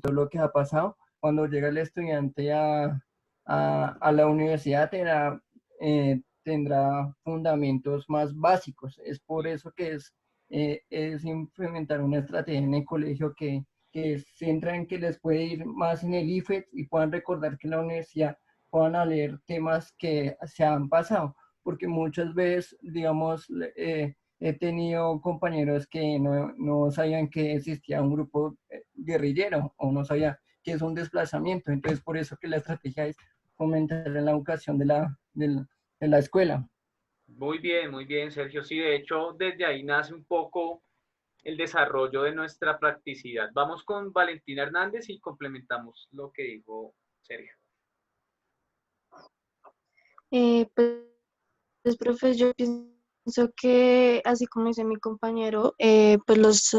todo lo que ha pasado, cuando llega el estudiante a la universidad tendrá fundamentos más básicos. Es por eso que es implementar una estrategia en el colegio que se centra en que les puede ir más en el IFET y puedan recordar que en la universidad puedan leer temas que se han pasado, porque muchas veces, digamos, he tenido compañeros que no sabían que existía un grupo guerrillero o no sabía que es un desplazamiento. Entonces, por eso que la estrategia es fomentar la educación de la escuela. Muy bien, Sergio. Sí, de hecho, desde ahí nace un poco el desarrollo de nuestra practicidad. Vamos con Valentina Hernández y complementamos lo que dijo Sergio. Pues, profe, yo pienso que, así como dice mi compañero, pues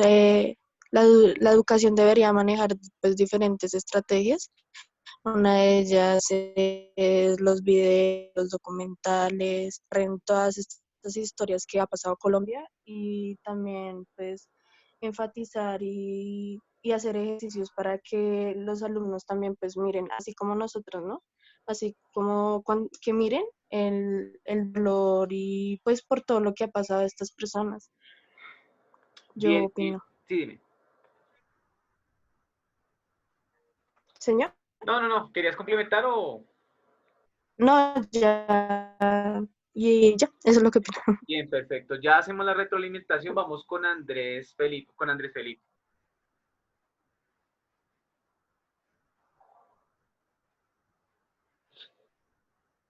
la educación debería manejar pues diferentes estrategias. Una de ellas es los videos, documentales, en todas estas historias que ha pasado Colombia y también pues enfatizar y hacer ejercicios para que los alumnos también pues miren, así como nosotros, ¿no? Así como que miren el dolor y pues por todo lo que ha pasado a estas personas. Yo Bien, y opino. sí, dime. Señor, No, no, no, ¿querías complementar o...? no, ya, y ya, eso es lo que opino. Bien, perfecto. Ya hacemos la retroalimentación. Vamos con Andrés Felipe. Con Andrés Felipe.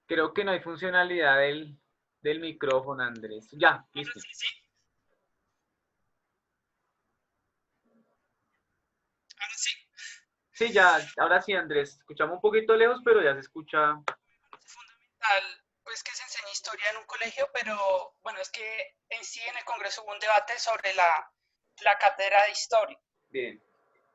Creo que no hay funcionalidad del micrófono, Andrés. Ya, listo. Sí, ya, ahora sí, Andrés. Escuchamos un poquito lejos, pero ya se escucha. Fundamental, pues que se enseñe historia en un colegio, pero bueno, es que en sí en el Congreso hubo un debate sobre la cátedra de historia. Bien.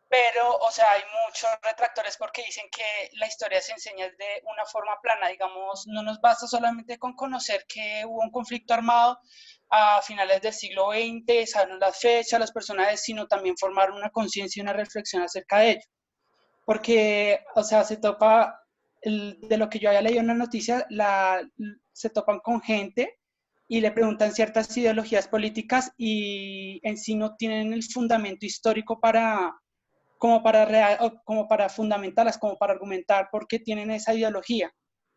Pero, o sea, hay muchos retractores porque dicen que la historia se enseña de una forma plana, digamos, no nos basta solamente con conocer que hubo un conflicto armado a finales del siglo XX, saber las fechas, los personajes, sino también formar una conciencia y una reflexión acerca de ello. Porque, o sea, se topa, de lo que yo había leído en la noticia, se topan con gente y le preguntan ciertas ideologías políticas y en sí no tienen el fundamento histórico como para fundamentarlas, como para argumentar por qué tienen esa ideología.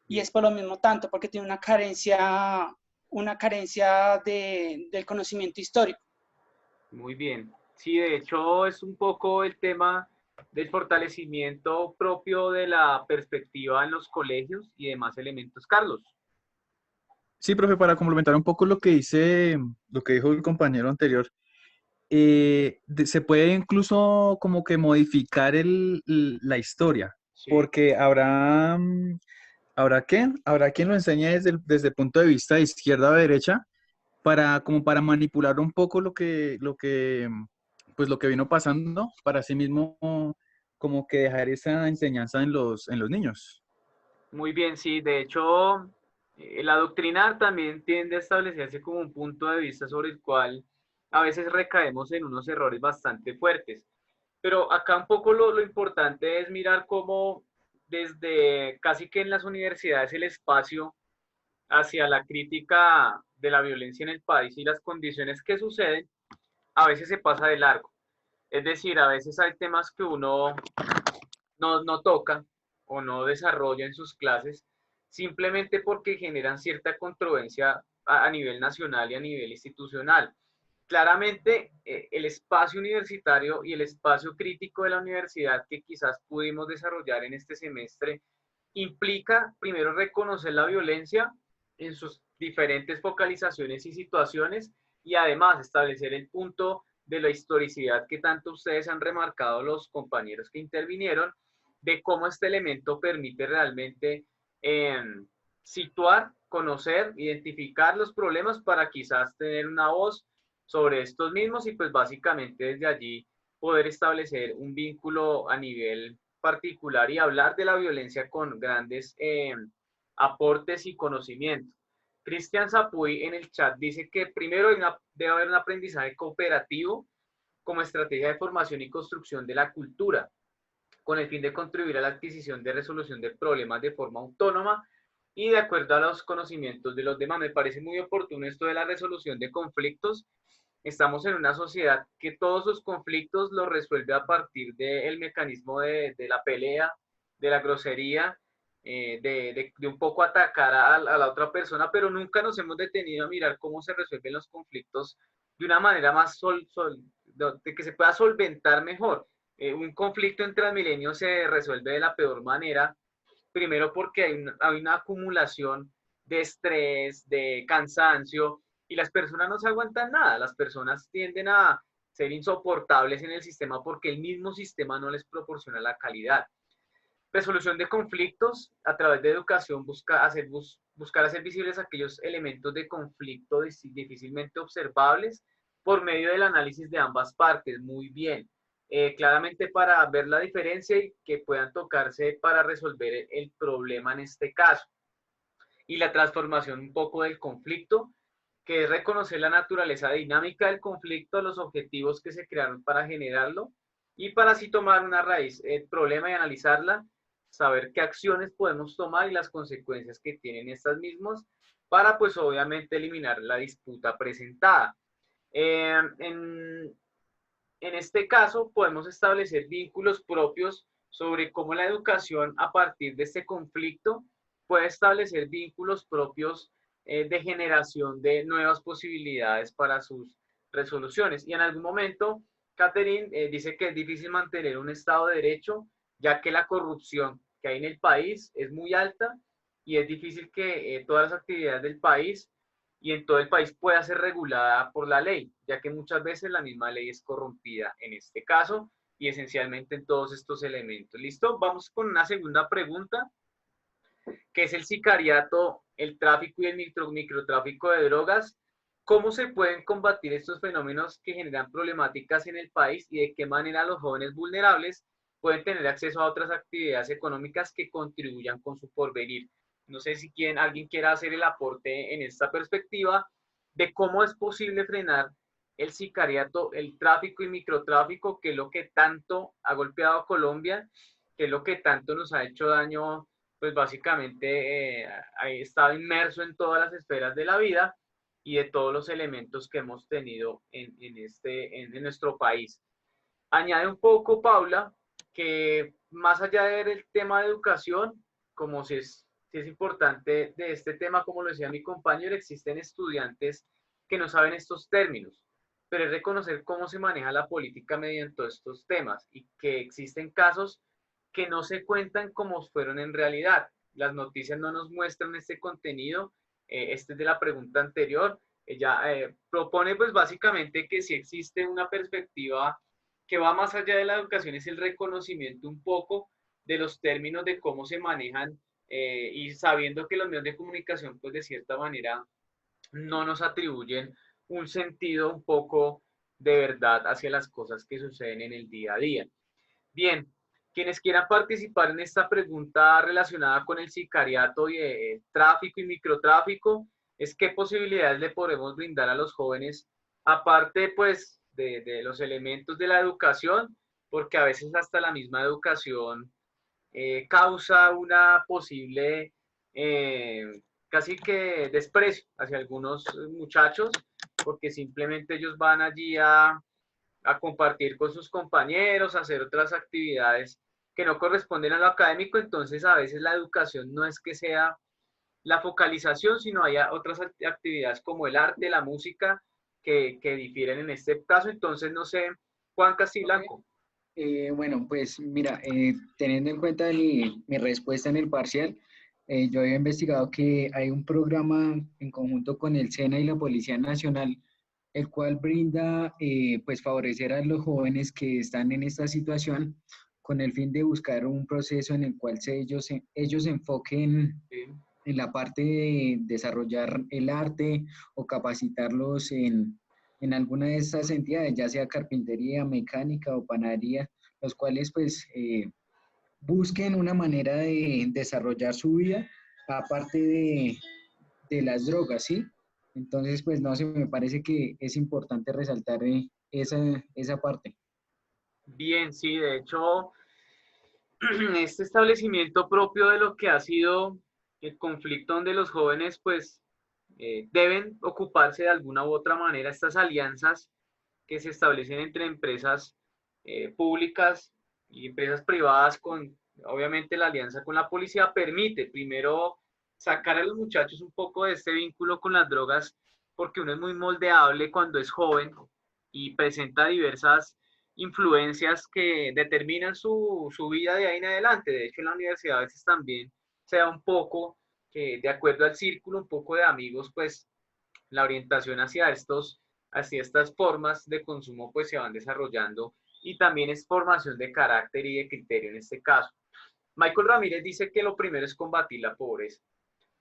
Y es por lo mismo tanto, porque tiene una carencia del conocimiento histórico. Muy bien. Sí, de hecho es un poco el tema del fortalecimiento propio de la perspectiva en los colegios y demás elementos. Carlos. Sí, profe, para complementar un poco lo que dijo el compañero anterior, se puede incluso como que modificar la historia, Sí. porque habrá quien lo enseñe desde el punto de vista de izquierda a derecha, como para manipular un poco pues lo que vino pasando, para sí mismo como que dejar esa enseñanza en los niños. Muy bien, sí. De hecho, el adoctrinar también tiende a establecerse como un punto de vista sobre el cual a veces recaemos en unos errores bastante fuertes. Pero acá un poco lo importante es mirar cómo desde casi que en las universidades el espacio hacia la crítica de la violencia en el país y las condiciones que suceden a veces se pasa de largo. Es decir, a veces hay temas que uno no toca o no desarrolla en sus clases simplemente porque generan cierta controversia a nivel nacional y a nivel institucional. Claramente, el espacio universitario y el espacio crítico de la universidad que quizás pudimos desarrollar en este semestre implica primero reconocer la violencia en sus diferentes focalizaciones y situaciones y además establecer el punto de la historicidad que tanto ustedes han remarcado los compañeros que intervinieron, de cómo este elemento permite realmente eh, situar, conocer, identificar los problemas para quizás tener una voz sobre estos mismos y pues básicamente desde allí poder establecer un vínculo a nivel particular y hablar de la violencia con grandes aportes y conocimiento. Cristian Zapuy en el chat dice que primero debe haber un aprendizaje cooperativo como estrategia de formación y construcción de la cultura. con el fin de contribuir a la adquisición de resolución de problemas de forma autónoma y de acuerdo a los conocimientos de los demás. Me parece muy oportuno esto de la resolución de conflictos. Estamos en una sociedad que todos sus conflictos los resuelve a partir del mecanismo de la pelea, de la grosería, de un poco atacar a la otra persona, pero nunca nos hemos detenido a mirar cómo se resuelven los conflictos de una manera más de que se pueda solventar mejor. Un conflicto en Transmilenio se resuelve de la peor manera, primero porque hay una acumulación de estrés, de cansancio, y las personas no se aguantan nada, las personas tienden a ser insoportables en el sistema porque el mismo sistema no les proporciona la calidad. Resolución de conflictos a través de educación, buscar hacer visibles aquellos elementos de conflicto difícilmente observables por medio del análisis de ambas partes. Muy bien. Claramente para ver la diferencia y que puedan tocarse para resolver el problema en este caso. Y la transformación un poco del conflicto, que es reconocer la naturaleza dinámica del conflicto, los objetivos que se crearon para generarlo y para así tomar una raíz, el problema y analizarla, saber qué acciones podemos tomar y las consecuencias que tienen estas mismas para pues obviamente eliminar la disputa presentada. En este caso, podemos establecer vínculos propios sobre cómo la educación a partir de este conflicto puede establecer vínculos propios de generación de nuevas posibilidades para sus resoluciones. Y en algún momento, Catherine dice que es difícil mantener un Estado de Derecho, ya que la corrupción que hay en el país es muy alta y es difícil que todas las actividades del país y en todo el país pueda ser regulada por la ley, ya que muchas veces la misma ley es corrompida en este caso y esencialmente en todos estos elementos. ¿Listo? Vamos con una segunda pregunta, que es el sicariato, el tráfico y el microtráfico de drogas. ¿Cómo se pueden combatir estos fenómenos que generan problemáticas en el país y de qué manera los jóvenes vulnerables pueden tener acceso a otras actividades económicas que contribuyan con su porvenir? No sé si alguien quiera hacer el aporte en esta perspectiva de cómo es posible frenar el sicariato, el tráfico y microtráfico, que es lo que tanto ha golpeado a Colombia, que es lo que tanto nos ha hecho daño, pues básicamente ha estado inmerso en todas las esferas de la vida y de todos los elementos que hemos tenido en nuestro país. Añade un poco, Paula, que más allá de ver el tema de educación, como si es importante de este tema, como lo decía mi compañero, existen estudiantes que no saben estos términos, pero es reconocer cómo se maneja la política mediante estos temas y que existen casos que no se cuentan como fueron en realidad. Las noticias no nos muestran este contenido. Este es de la pregunta anterior. Ella propone pues básicamente que si existe una perspectiva que va más allá de la educación, es el reconocimiento un poco de los términos de cómo se manejan y sabiendo que los medios de comunicación pues de cierta manera no nos atribuyen un sentido un poco de verdad hacia las cosas que suceden en el día a día. Bien, quienes quieran participar en esta pregunta relacionada con el sicariato y tráfico y microtráfico, es qué posibilidades le podemos brindar a los jóvenes, aparte pues de los elementos de la educación, porque a veces hasta la misma educación causa una posible casi que desprecio hacia algunos muchachos, porque simplemente ellos van allí a compartir con sus compañeros, a hacer otras actividades que no corresponden a lo académico. Entonces a veces la educación no es que sea la focalización, sino hay otras actividades como el arte, la música, que difieren en este caso. Entonces, no sé, Juan Castiblanco. Bueno, pues mira, teniendo en cuenta mi respuesta en el parcial, yo había investigado que hay un programa en conjunto con el SENA y la Policía Nacional, el cual brinda pues favorecer a los jóvenes que están en esta situación con el fin de buscar un proceso en el cual ellos se enfoquen en la parte de desarrollar el arte o capacitarlos en alguna de estas entidades, ya sea carpintería, mecánica o panadería, los cuales pues busquen una manera de desarrollar su vida aparte de las drogas, ¿sí? Entonces, pues no sé, me parece que es importante resaltar esa parte. Bien, sí, de hecho, este establecimiento propio de lo que ha sido el conflicto donde los jóvenes pues deben ocuparse de alguna u otra manera estas alianzas que se establecen entre empresas públicas y empresas privadas con, obviamente, la alianza con la policía permite primero sacar a los muchachos un poco de este vínculo con las drogas, porque uno es muy moldeable cuando es joven y presenta diversas influencias que determinan su vida de ahí en adelante. De hecho, en la universidad a veces también se da un poco que de acuerdo al círculo, un poco de amigos, pues la orientación hacia estas formas de consumo pues se van desarrollando y también es formación de carácter y de criterio en este caso. Michael Ramírez dice que lo primero es combatir la pobreza.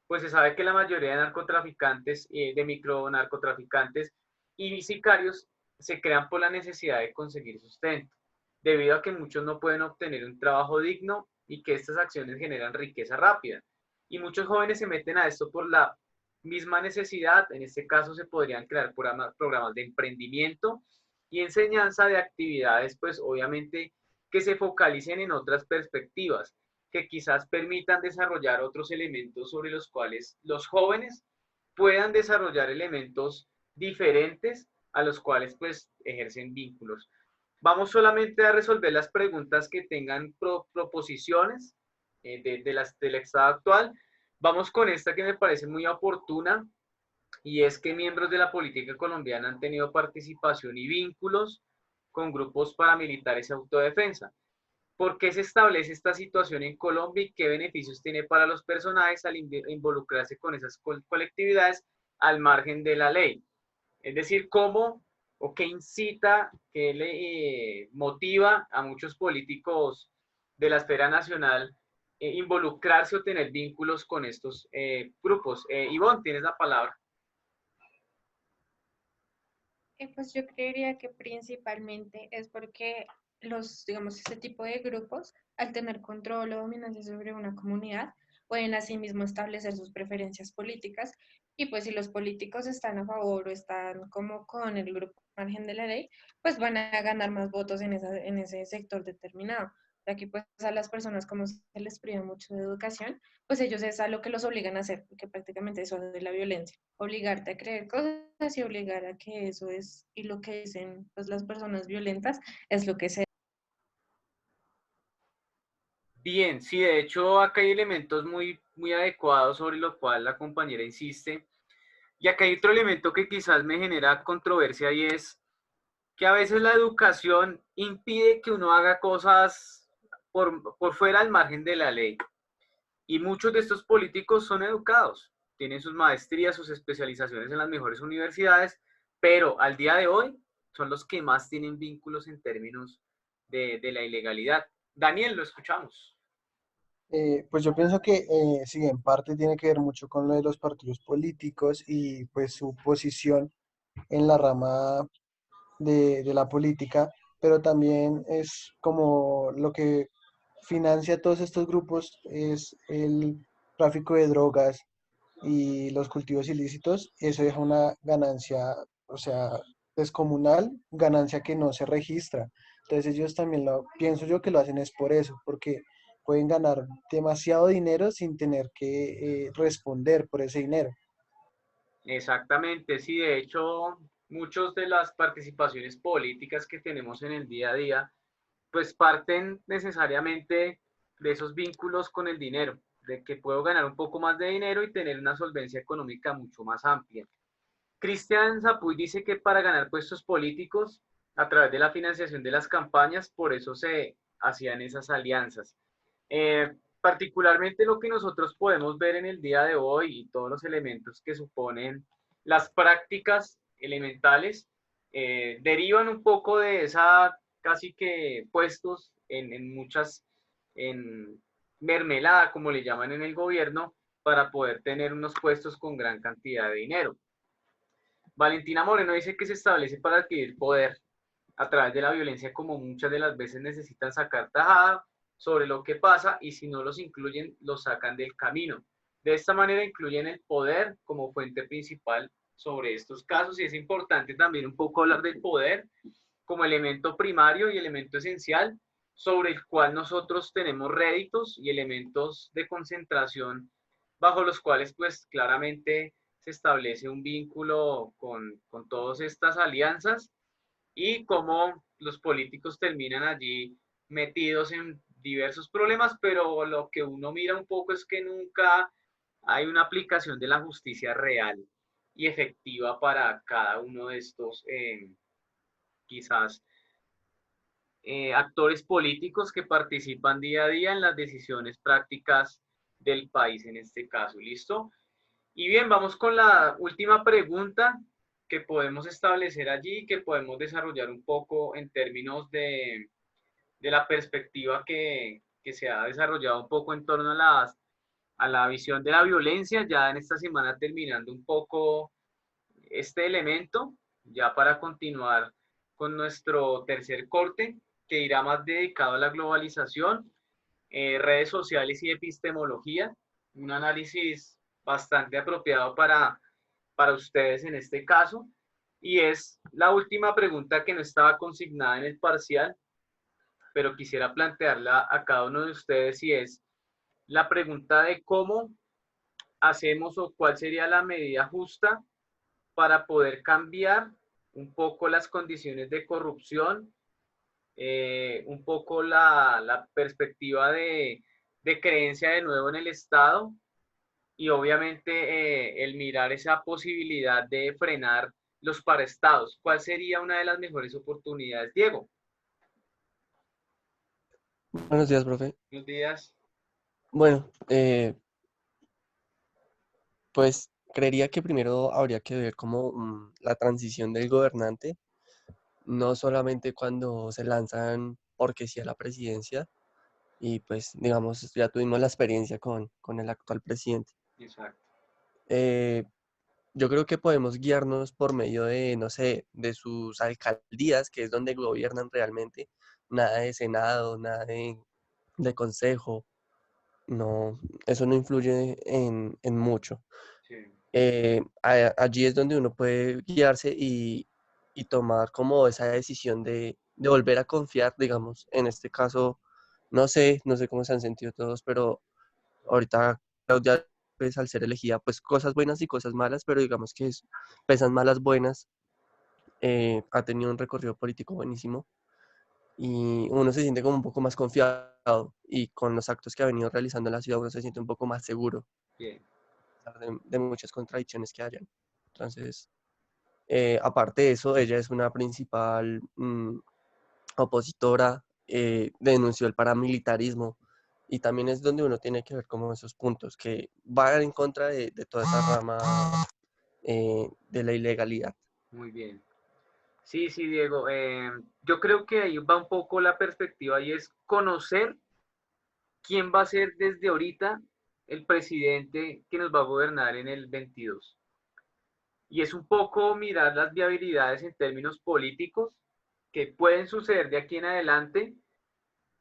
Pues se sabe que la mayoría de narcotraficantes, de micronarcotraficantes y sicarios se crean por la necesidad de conseguir sustento, debido a que muchos no pueden obtener un trabajo digno y que estas acciones generan riqueza rápida. Y muchos jóvenes se meten a esto por la misma necesidad. En este caso se podrían crear programas de emprendimiento y enseñanza de actividades, pues obviamente que se focalicen en otras perspectivas, que quizás permitan desarrollar otros elementos sobre los cuales los jóvenes puedan desarrollar elementos diferentes a los cuales pues ejercen vínculos. Vamos solamente a resolver las preguntas que tengan proposiciones del estado actual. Vamos con esta que me parece muy oportuna, y es que miembros de la política colombiana han tenido participación y vínculos con grupos paramilitares y autodefensa. ¿Por qué se establece esta situación en Colombia y qué beneficios tiene para los personajes al involucrarse con esas colectividades al margen de la ley? Es decir, cómo o qué incita, qué le motiva a muchos políticos de la esfera nacional involucrarse o tener vínculos con estos grupos. Ivonne, tienes la palabra. Pues yo creería que principalmente es porque digamos, este tipo de grupos, al tener control o dominancia sobre una comunidad, pueden asimismo establecer sus preferencias políticas y pues si los políticos están a favor o están como con el grupo margen de la ley, pues van a ganar más votos en ese sector determinado. Aquí pues a las personas como se les priva mucho de educación, pues ellos es a lo que los obligan a hacer, porque prácticamente eso es la violencia, obligarte a creer cosas y obligar a que eso es, y lo que dicen pues las personas violentas es lo que se... Bien, sí, de hecho acá hay elementos muy adecuados sobre lo cual la compañera insiste. Y acá hay otro elemento que quizás me genera controversia y es que a veces la educación impide que uno haga cosas por fuera del margen de la ley. Y muchos de estos políticos son educados, tienen sus maestrías, sus especializaciones en las mejores universidades, pero al día de hoy son los que más tienen vínculos en términos de la ilegalidad. Daniel, lo escuchamos. Pues yo pienso que sí, en parte tiene que ver mucho con lo de los partidos políticos y pues su posición en la rama de la política, pero también es como lo que financia todos estos grupos es el tráfico de drogas y los cultivos ilícitos. Eso deja una ganancia, o sea, descomunal, ganancia que no se registra. Entonces ellos también lo, pienso yo que lo hacen es por eso, porque pueden ganar demasiado dinero sin tener que responder por ese dinero. Exactamente, sí, de hecho, muchas de las participaciones políticas que tenemos en el día a día, pues parten necesariamente de esos vínculos con el dinero, de que puedo ganar un poco más de dinero y tener una solvencia económica mucho más amplia. Cristian Zapuy dice que para ganar puestos políticos, a través de la financiación de las campañas, por eso se hacían esas alianzas. Particularmente lo que nosotros podemos ver en el día de hoy y todos los elementos que suponen las prácticas elementales, derivan un poco de esa casi que puestos en muchas, en mermelada, como le llaman en el gobierno, para poder tener unos puestos con gran cantidad de dinero. Valentina Moreno dice que se establece para adquirir poder a través de la violencia, como muchas de las veces necesitan sacar tajada sobre lo que pasa y si no los incluyen, los sacan del camino. De esta manera incluyen el poder como fuente principal sobre estos casos y es importante también un poco hablar del poder como elemento primario y elemento esencial sobre el cual nosotros tenemos réditos y elementos de concentración bajo los cuales pues claramente se establece un vínculo con todas estas alianzas y cómo los políticos terminan allí metidos en diversos problemas, pero lo que uno mira un poco es que nunca hay una aplicación de la justicia real y efectiva para cada uno de estos quizás actores políticos que participan día a día en las decisiones prácticas del país en este caso. ¿Listo? Y bien, vamos con la última pregunta que podemos establecer allí, que podemos desarrollar un poco en términos de la perspectiva que se ha desarrollado un poco en torno a la visión de la violencia, ya en esta semana terminando un poco este elemento, ya para continuar con nuestro tercer corte, que irá más dedicado a la globalización, redes sociales y epistemología, un análisis bastante apropiado para ustedes en este caso, y es la última pregunta que no estaba consignada en el parcial, pero quisiera plantearla a cada uno de ustedes y es la pregunta de cómo hacemos o cuál sería la medida justa para poder cambiar un poco las condiciones de corrupción, un poco la perspectiva de creencia de nuevo en el Estado y obviamente el mirar esa posibilidad de frenar los paraestados. ¿Cuál sería una de las mejores oportunidades, Diego? Buenos días, profe. Buenos días. Bueno, pues creería que primero habría que ver como la transición del gobernante, no solamente cuando se lanzan porque sí a la presidencia, y pues digamos, ya tuvimos la experiencia con el actual presidente. Exacto. Eh, yo creo que podemos guiarnos por medio de, no sé, de sus alcaldías, que es donde gobiernan realmente, nada de senado, nada de consejo, no, eso no influye en mucho. Sí. Allí es donde uno puede guiarse y tomar como esa decisión de volver a confiar, digamos, en este caso, no sé cómo se han sentido todos, pero ahorita Claudia, pues al ser elegida, pues cosas buenas y cosas malas, pero digamos que pesan malas buenas, ha tenido un recorrido político buenísimo y uno se siente como un poco más confiado y con los actos que ha venido realizando en la ciudad uno se siente un poco más seguro. Bien. De muchas contradicciones que hayan. Entonces, aparte de eso, ella es una principal opositora, denunció el paramilitarismo y también es donde uno tiene que ver como esos puntos que van en contra de toda esa rama de la ilegalidad. Muy bien. Sí, sí, Diego. Yo creo que ahí va un poco la perspectiva y es conocer quién va a ser desde ahorita el presidente que nos va a gobernar en el 22. Y es un poco mirar las viabilidades en términos políticos que pueden suceder de aquí en adelante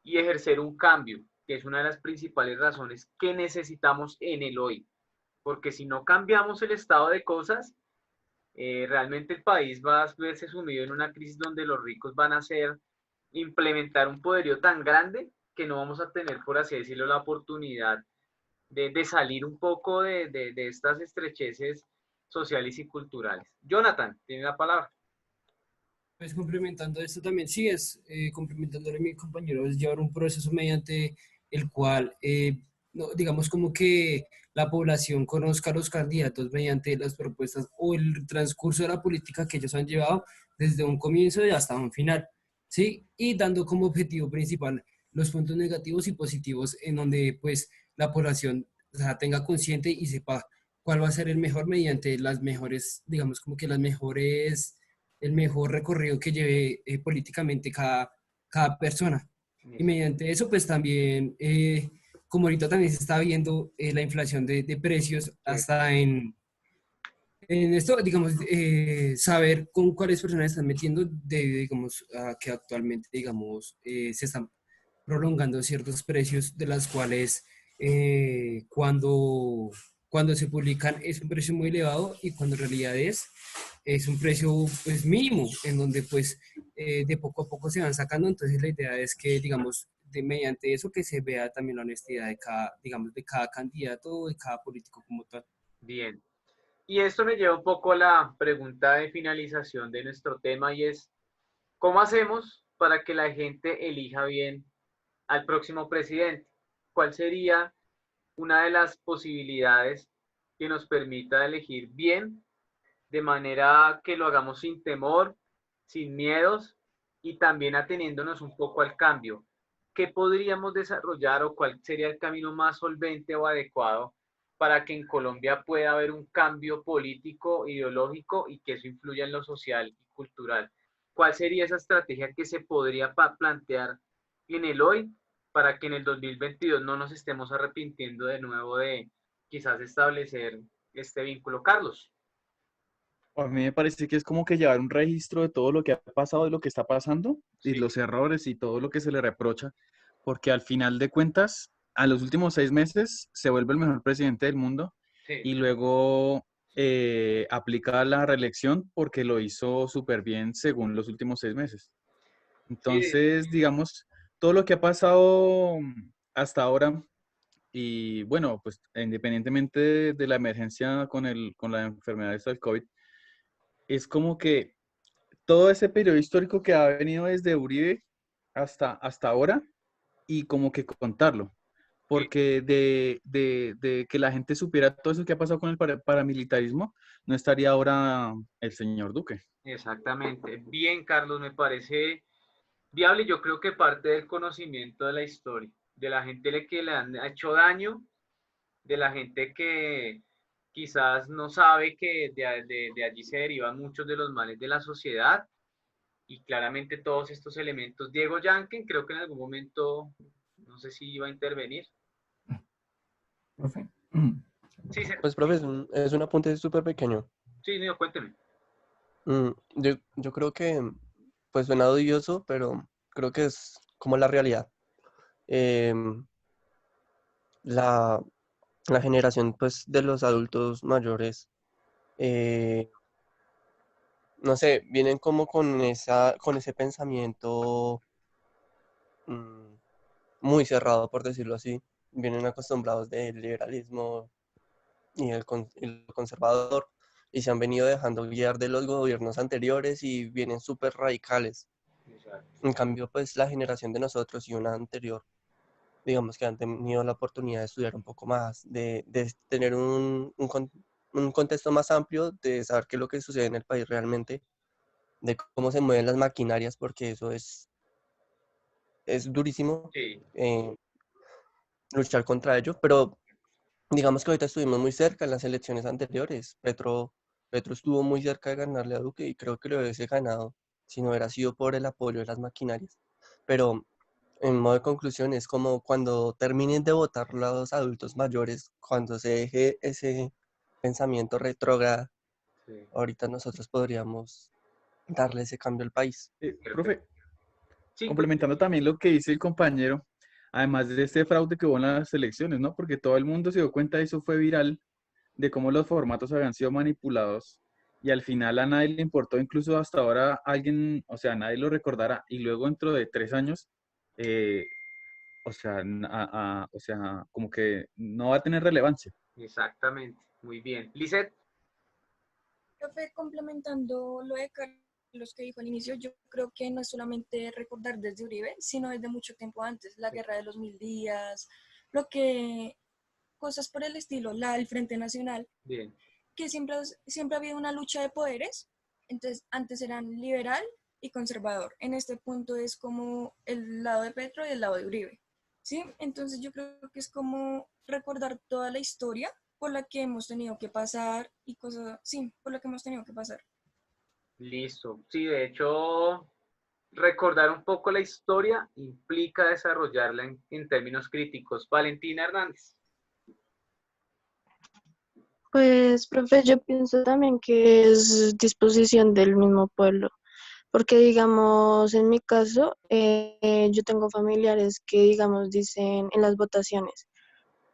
y ejercer un cambio, que es una de las principales razones que necesitamos en el hoy. Porque si no cambiamos el estado de cosas, realmente el país va a verse sumido en una crisis donde los ricos van a hacer implementar un poderío tan grande que no vamos a tener, por así decirlo, la oportunidad de salir un poco de estas estrecheces sociales y culturales. Jonathan, tiene la palabra. Pues complementando esto también, sí, complementándole a mi compañero, es llevar un proceso mediante el cual, digamos como que la población conozca a los candidatos mediante las propuestas o el transcurso de la política que ellos han llevado desde un comienzo y hasta un final, ¿sí? Y dando como objetivo principal los puntos negativos y positivos en donde pues la población, o sea, tenga consciente y sepa cuál va a ser el mejor mediante las mejores, digamos como que las mejores el mejor recorrido que lleve políticamente cada persona. Y mediante eso, pues también, como ahorita también se está viendo la inflación de precios, hasta en esto, digamos, saber con cuáles personas están metiendo, digamos, a que actualmente, digamos, se están prolongando ciertos precios de las cuales cuando cuando se publican es un precio muy elevado y cuando en realidad es un precio pues mínimo, en donde pues de poco a poco se van sacando. Entonces la idea es que, digamos, mediante eso que se vea también la honestidad de cada, digamos, de cada candidato, de cada político como tal. Bien. Y esto me lleva un poco a la pregunta de finalización de nuestro tema y es, ¿cómo hacemos para que la gente elija bien al próximo presidente? ¿Cuál sería una de las posibilidades que nos permita elegir bien, de manera que lo hagamos sin temor, sin miedos y también ateniéndonos un poco al cambio? ¿Qué podríamos desarrollar o cuál sería el camino más solvente o adecuado para que en Colombia pueda haber un cambio político, ideológico y que eso influya en lo social y cultural? ¿Cuál sería esa estrategia que se podría plantear en el hoy para que en el 2022 no nos estemos arrepintiendo de nuevo de quizás establecer este vínculo? Carlos. A mí me parece que es como que llevar un registro de todo lo que ha pasado y lo que está pasando y Sí, los errores y todo lo que se le reprocha, porque al final de cuentas, a los últimos 6 meses se vuelve el mejor presidente del mundo sí, y luego aplica la reelección porque lo hizo súper bien según los últimos 6 meses. sí, Entonces, digamos, todo lo que ha pasado hasta ahora y bueno, pues independientemente de la emergencia con la enfermedad esta del COVID, es como que todo ese periodo histórico que ha venido desde Uribe hasta ahora y como que contarlo. sí, Porque de que la gente supiera todo eso que ha pasado con el paramilitarismo, no estaría ahora el señor Duque. exactamente. Bien, Carlos, me parece viable. Yo creo que parte del conocimiento de la historia, de la gente que le han hecho daño, de la gente que quizás no sabe que de allí se derivan muchos de los males de la sociedad y claramente todos estos elementos. Diego Yanken, creo que en algún momento, no sé si iba a intervenir. Profe. Sí, Pues, profe, es un apunte súper pequeño. sí, no, cuénteme. Yo creo que, pues suena odioso, pero creo que es como la realidad. Em, la, la generación, pues, de los adultos mayores, eh, no sé, vienen como con ese pensamiento mm, muy cerrado, por decirlo así. Vienen acostumbrados del liberalismo y lo conservador y se han venido dejando guiar de los gobiernos anteriores y vienen súper radicales. Exacto. En cambio, pues la generación de nosotros y una anterior, digamos que han tenido la oportunidad de estudiar un poco más, de tener un contexto más amplio, de saber qué es lo que sucede en el país realmente, de cómo se mueven las maquinarias, porque eso es durísimo Sí, luchar contra ello, pero digamos que ahorita estuvimos muy cerca en las elecciones anteriores. Petro estuvo muy cerca de ganarle a Duque y creo que lo hubiese ganado si no hubiera sido por el apoyo de las maquinarias. Pero en modo de conclusión es como cuando terminen de votar los adultos mayores, cuando se deje ese pensamiento retrógrado, sí, ahorita nosotros podríamos darle ese cambio al país. perfecto. Profe, Sí, complementando también lo que dice el compañero, además de este fraude que hubo en las elecciones, ¿no? Porque todo el mundo se dio cuenta de eso, fue viral, de cómo los formatos habían sido manipulados y al final a nadie le importó, incluso hasta ahora alguien, o sea, nadie lo recordará y luego dentro de 3 años, eh, o sea, o sea, como que no va a tener relevancia. exactamente. Muy bien. Lisette. Profe, complementando lo de Carlos que dijo al inicio, yo creo que no es solamente recordar desde Uribe, sino desde mucho tiempo antes, la guerra de los 1000 días, lo que, cosas por el estilo, el Frente Nacional, Bien. que siempre ha habido una lucha de poderes, entonces antes eran liberal y conservador, en este punto es como el lado de Petro y el lado de Uribe, ¿sí? Entonces yo creo que es como recordar toda la historia por la que hemos tenido que pasar y cosas, sí, por la que hemos tenido que pasar. Listo. Sí, de hecho, recordar un poco la historia implica desarrollarla en términos críticos. Valentina Hernández. Pues, profe, yo pienso también que es disposición del mismo pueblo, porque digamos, en mi caso, yo tengo familiares que, digamos, dicen en las votaciones,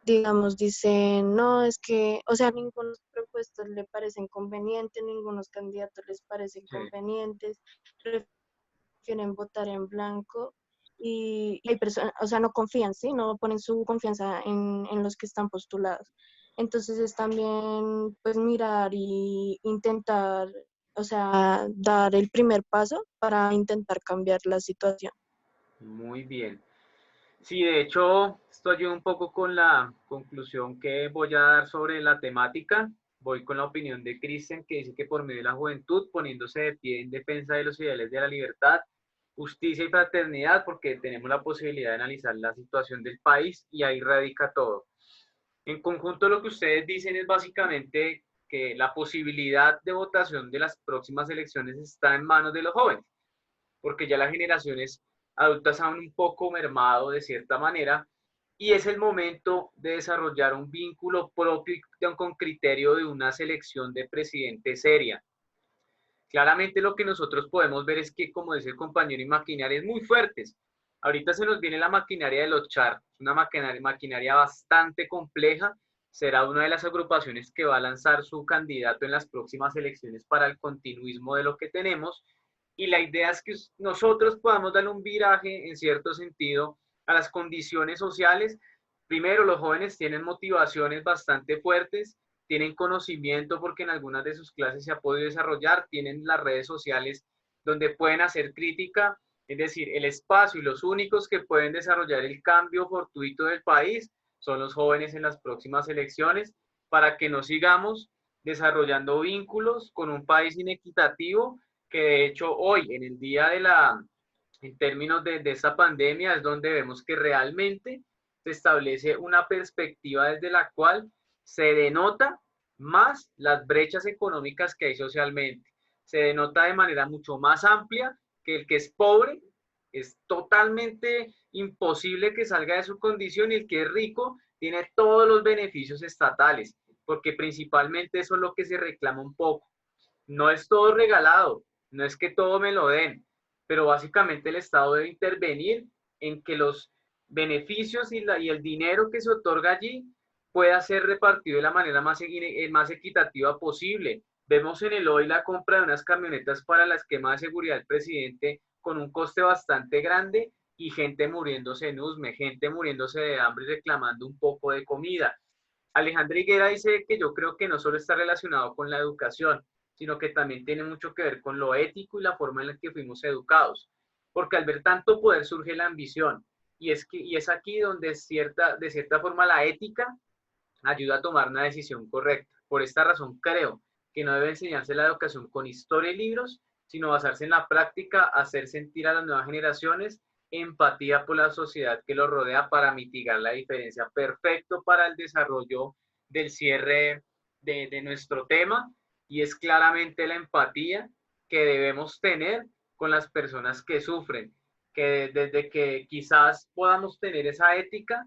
digamos, dicen, no, es que, o sea, ninguna propuestas le parecen convenientes, ningunos candidatos les parecen Sí. convenientes, prefieren votar en blanco y hay personas, o sea, no confían, ¿sí? No ponen su confianza en los que están postulados. Entonces es también, pues, mirar y intentar, o sea, dar el primer paso para intentar cambiar la situación. Muy bien. Sí, de hecho, esto ayuda un poco con la conclusión que voy a dar sobre la temática. Voy con la opinión de Cristian, que dice que por medio de la juventud, poniéndose de pie en defensa de los ideales de la libertad, justicia y fraternidad, porque tenemos la posibilidad de analizar la situación del país y ahí radica todo. En conjunto, lo que ustedes dicen es básicamente que la posibilidad de votación de las próximas elecciones está en manos de los jóvenes, porque ya las generaciones adultas han un poco mermado de cierta manera y es el momento de desarrollar un vínculo propio y con criterio de una selección de presidente seria. Claramente lo que nosotros podemos ver es que, como dice el compañero, hay maquinarias muy fuertes. Ahorita se nos viene la maquinaria de los CHAR, una maquinaria bastante compleja. Será una de las agrupaciones que va a lanzar su candidato en las próximas elecciones para el continuismo de lo que tenemos. Y la idea es que nosotros podamos darle un viraje, en cierto sentido, a las condiciones sociales. Primero, los jóvenes tienen motivaciones bastante fuertes, tienen conocimiento porque en algunas de sus clases se ha podido desarrollar, tienen las redes sociales donde pueden hacer crítica, es decir, el espacio y los únicos que pueden desarrollar el cambio fortuito del país son los jóvenes en las próximas elecciones para que no sigamos desarrollando vínculos con un país inequitativo que de hecho hoy, en el día en términos de esta pandemia, es donde vemos que realmente se establece una perspectiva desde la cual se denota más las brechas económicas que hay socialmente. Se denota de manera mucho más amplia que el que es pobre es totalmente imposible que salga de su condición y el que es rico tiene todos los beneficios estatales, porque principalmente eso es lo que se reclama un poco. No es todo regalado, no es que todo me lo den, pero básicamente el Estado debe intervenir en que los beneficios y el dinero que se otorga allí pueda ser repartido de la manera más equitativa posible. Vemos en el hoy la compra de unas camionetas para el esquema de seguridad del presidente con un coste bastante grande y gente muriéndose en USME, gente muriéndose de hambre y reclamando un poco de comida. Alejandra Higuera dice que yo creo que no solo está relacionado con la educación, sino que también tiene mucho que ver con lo ético y la forma en la que fuimos educados. Porque al ver tanto poder surge la ambición. Y es aquí donde de cierta forma la ética ayuda a tomar una decisión correcta. Por esta razón creo que no debe enseñarse la educación con historia y libros, sino basarse en la práctica, hacer sentir a las nuevas generaciones empatía por la sociedad que los rodea para mitigar la diferencia. Perfecto para el desarrollo del cierre de nuestro tema y es claramente la empatía que debemos tener con las personas que sufren, que desde que quizás podamos tener esa ética,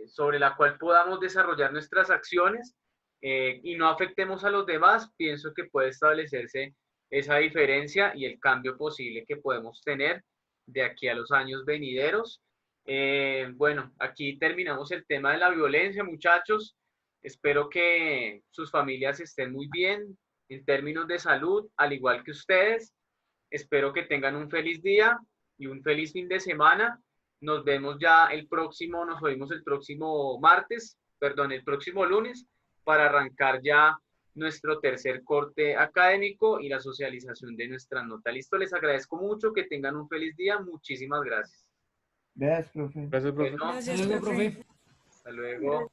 sobre la cual podamos desarrollar nuestras acciones y no afectemos a los demás, pienso que puede establecerse esa diferencia y el cambio posible que podemos tener de aquí a los años venideros. Bueno, aquí terminamos el tema de la violencia, muchachos. Espero que sus familias estén muy bien en términos de salud, al igual que ustedes. Espero que tengan un feliz día y un feliz fin de semana. Nos vemos ya nos oímos el próximo el próximo lunes, para arrancar ya nuestro tercer corte académico y la socialización de nuestra nota. Listo, les agradezco mucho, que tengan un feliz día. Muchísimas gracias. Gracias, profe. Gracias, profe. Bueno, Gracias, Hasta luego, profe. profe. hasta luego.